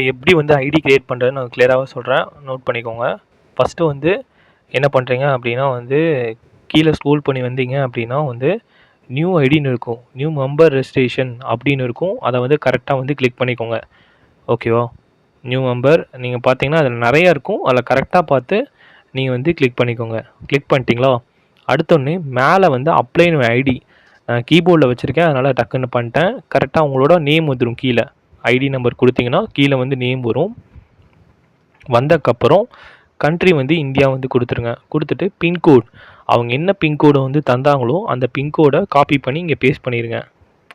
எப்படி வந்து ID create பண்ணுறதுன்னு நான் கிளியராகவே சொல்கிறேன், நோட் பண்ணிக்கோங்க. ஃபஸ்ட்டு வந்து என்ன பண்ணுறீங்க அப்படின்னா வந்து கீழே ஸ்க்ரோல் பண்ணி வந்தீங்க அப்படின்னா வந்து நியூ ஐடின்னு இருக்கும், நியூ மெம்பர் ரெஜிஸ்ட்ரேஷன் அப்படின்னு இருக்கும். அதை வந்து கரெக்டாக வந்து கிளிக் பண்ணிக்கோங்க. ஓகேவா? நியூ மெம்பர் நீங்கள் பார்த்தீங்கன்னா அதில் நிறையா இருக்கும். அதில் கரெக்டாக பார்த்து நீங்கள் வந்து கிளிக் பண்ணிக்கோங்க. கிளிக் பண்ணிட்டீங்களா? அடுத்தோடனே மேலே வந்து அப்ளைன்னு ஐடி கீபோர்டில் வச்சுருக்கேன், அதனால் டக்குன்னு பண்ணிட்டேன். கரெக்டாக உங்களோட நேம் வந்துடும். கீழே ஐடி நம்பர் கொடுத்தீங்கன்னா கீழே வந்து நேம் வரும். வந்ததுக்கப்புறம் கண்ட்ரி வந்து இந்தியா வந்து கொடுத்துருங்க. கொடுத்துட்டு பின்கோட் அவங்க என்ன பின்கோடை வந்து தந்தாங்களோ அந்த பின்கோடை காப்பி பண்ணி இங்கே பேஸ்ட் பண்ணிடுங்க.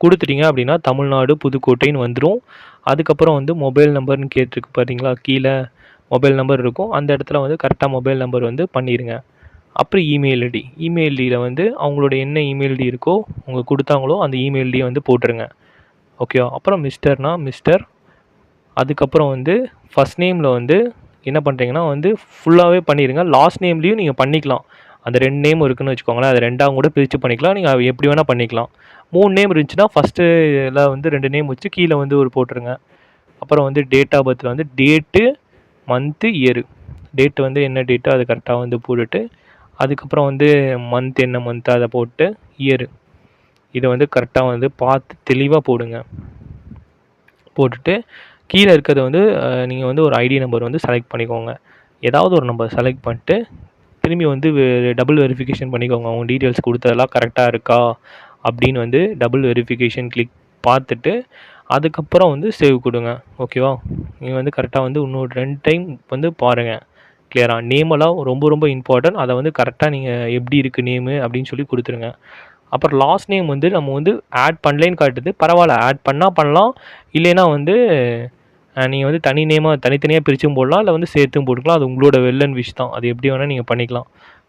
கொடுத்துட்டீங்க அப்படின்னா தமிழ்நாடு புதுக்கோட்டைன்னு வந்துடும். அதுக்கப்புறம் வந்து மொபைல் நம்பர்னு கேட்டிருக்கு பார்த்தீங்களா, கீழே மொபைல் நம்பர் இருக்கும். அந்த இடத்துல வந்து கரெக்டாக மொபைல் நம்பர் வந்து பண்ணிடுங்க. அப்புறம் இமெயில் ஐடி, இமெயில் ஐடியில் வந்து அவங்களோட என்ன இமெயில் ஐடி இருக்கோ உங்களுக்கு கொடுத்தாங்களோ அந்த இமெயில் ஐடியை வந்து போட்டுருங்க. ஓகேவா? அப்புறம் மிஸ்டர்னா மிஸ்டர். அதுக்கப்புறம் வந்து ஃபஸ்ட் நேமில் வந்து என்ன பண்ணுறீங்கன்னா வந்து ஃபுல்லாகவே பண்ணிடுங்க. லாஸ்ட் நேம்லேயும் நீங்கள் பண்ணிக்கலாம். அந்த 2 நேம் இருக்குதுன்னு வச்சுக்கோங்களேன், அதை 2ஆக கூட பிரித்து பண்ணிக்கலாம். நீங்கள் எப்படி வேணால் பண்ணிக்கலாம். 3 நேம் இருந்துச்சுன்னா ஃபஸ்ட்டு இதில் வந்து 2 நேம் வச்சு கீழே வந்து ஒரு போட்டுருங்க. அப்புறம் வந்து டேட் ஆஃப் பர்த்தில் வந்து டேட்டு, மந்த்து, இயரு. டேட்டு வந்து என்ன டேட்டோ அது கரெக்டாக வந்து போட்டுட்டு, அதுக்கப்புறம் வந்து மந்த் என்ன மந்த்து அதை போட்டு, இயரு இதை வந்து கரெக்டாக வந்து பார்த்து தெளிவாக போடுங்க. போட்டுட்டு கீழே இருக்கிறத வந்து நீங்கள் வந்து ஒரு ஐடி நம்பர் வந்து செலக்ட் பண்ணிக்கோங்க. ஏதாவது ஒரு நம்பர் செலக்ட் பண்ணிட்டு திரும்பி வந்து டபுள் வெரிஃபிகேஷன் பண்ணிக்கோங்க. அவங்க டீட்டெயில்ஸ் கொடுத்ததெல்லாம் கரெக்டாக இருக்கா அப்படின்னு வந்து டபுள் வெரிஃபிகேஷன் கிளிக் பார்த்துட்டு அதுக்கப்புறம் வந்து சேவ் கொடுங்க. ஓகேவா? நீங்கள் வந்து கரெக்டாக வந்து இன்னொரு 2 டைம் வந்து பாருங்கள் கிளியராக. நேமெல்லாம் ரொம்ப ரொம்ப இம்பார்ட்டன்ட். அதை வந்து கரெக்டாக நீங்கள் எப்படி இருக்குது நேமு அப்படின்னு சொல்லி கொடுத்துருங்க. அப்புறம் லாஸ்ட் நேம் வந்து நம்ம வந்து ஆட் பண்ணலேன்னு காட்டுது. பரவாயில்ல, ஆட் பண்ணால் பண்ணலாம், இல்லைன்னா வந்து நீங்கள் வந்து தனி நேமாக தனித்தனியாக பிரித்தும் போடலாம், இல்லை வந்து சேர்த்தும் போட்டுக்கலாம். அது உங்களோட வெல் அண்ட் விஷ் தான். அது எப்படி வேணால் நீங்கள் பண்ணிக்கலாம்.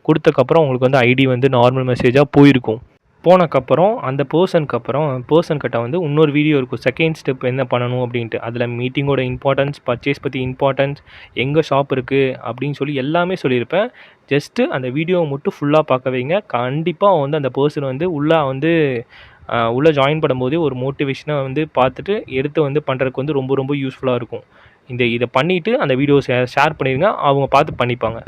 கொடுத்தக்கப்புறம் உங்களுக்கு வந்து ஐடி வந்து நார்மல் மெசேஜாக போயிருக்கும். போனக்கப்புறம் அந்த பர்சன்கிட்ட வந்து இன்னொரு வீடியோ இருக்கும், செகண்ட் ஸ்டெப் என்ன பண்ணணும் அப்படின்ட்டு. அதில் மீட்டிங்கோட இம்பார்ட்டன்ஸ், பர்ச்சேஸ் பற்றி இம்பார்ட்டன்ஸ், எங்கே ஷாப் இருக்குது அப்படின்னு சொல்லி எல்லாமே சொல்லியிருப்பேன். ஜஸ்ட்டு அந்த வீடியோவை மட்டும் ஃபுல்லாக பார்க்க வைங்க. கண்டிப்பாக வந்து அந்த பர்சன் வந்து உள்ளே ஜாயின் பண்ணும்போதே ஒரு மோட்டிவேஷனாக வந்து பார்த்துட்டு எடுத்து வந்து பண்ணுறதுக்கு வந்து ரொம்ப ரொம்ப யூஸ்ஃபுல்லாக இருக்கும். இதை பண்ணிவிட்டு அந்த வீடியோஸை ஷேர் பண்ணிடுங்க. அவங்க பார்த்து பண்ணிப்பாங்க.